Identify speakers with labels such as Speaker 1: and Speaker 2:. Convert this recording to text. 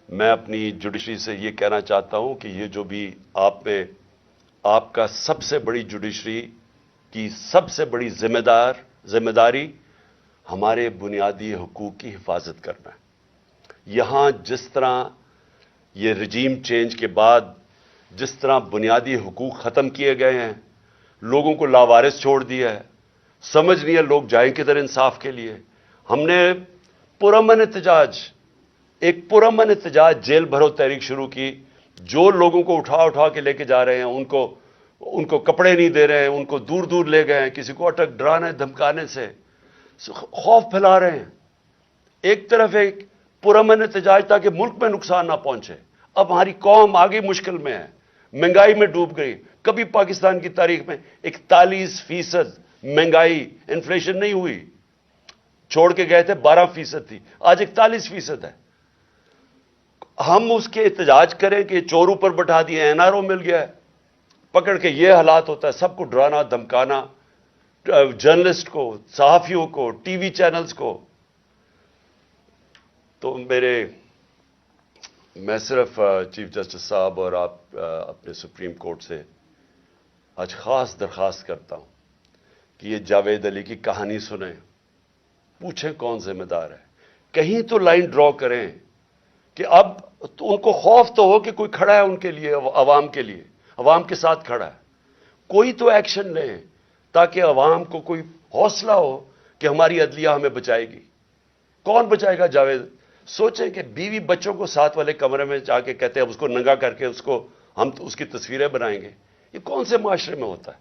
Speaker 1: میں اپنی جوڈیشری سے یہ کہنا چاہتا ہوں کہ یہ جو بھی آپ کا سب سے بڑی جوڈیشری کی سب سے بڑی ذمہ داری ہمارے بنیادی حقوق کی حفاظت کرنا ہے. یہاں جس طرح یہ رجیم چینج کے بعد جس طرح بنیادی حقوق ختم کیے گئے ہیں، لوگوں کو لاوارث چھوڑ دیا ہے، سمجھ نہیں ہے لوگ جائیں کدھر انصاف کے لیے. ہم نے پرامن احتجاج جیل بھرو تحریک شروع کی. جو لوگوں کو اٹھا کے لے کے جا رہے ہیں، ان کو کپڑے نہیں دے رہے ہیں، ان کو دور دور لے گئے ہیں، کسی کو اٹک ڈرانے دھمکانے سے خوف پھیلا رہے ہیں. ایک طرف ایک پرامن احتجاج تاکہ ملک میں نقصان نہ پہنچے. اب ہماری قوم آگے مشکل میں ہے، مہنگائی میں ڈوب گئی. کبھی پاکستان کی تاریخ میں 41% مہنگائی انفلیشن نہیں ہوئی. چھوڑ کے گئے تھے 12% تھی، آج 41% ہے. ہم اس کے احتجاج کریں کہ چور اوپر بٹھا دیے، NRO مل گیا ہے پکڑ کے. یہ حالات ہوتا ہے، سب کو ڈرانا دھمکانا، جرنلسٹ کو، صحافیوں کو، ٹی وی چینلز کو. تو میں صرف چیف جسٹس صاحب اور آپ اپنے سپریم کورٹ سے آج خاص درخواست کرتا ہوں کہ یہ جاوید علی کی کہانی سنیں، پوچھیں کون ذمہ دار ہے. کہیں تو لائن ڈرا کریں کہ اب تو ان کو خوف تو ہو کہ کوئی کھڑا ہے ان کے لیے، عوام کے لیے، عوام کے ساتھ کھڑا ہے. کوئی تو ایکشن لیں تاکہ عوام کو کوئی حوصلہ ہو کہ ہماری عدلیہ ہمیں بچائے گی. کون بچائے گا جاوید؟ سوچیں کہ بیوی بچوں کو ساتھ والے کمرے میں جا کے کہتے ہیں اب اس کو ننگا کر کے ہم اس کی تصویریں بنائیں گے. یہ کون سے معاشرے میں ہوتا ہے؟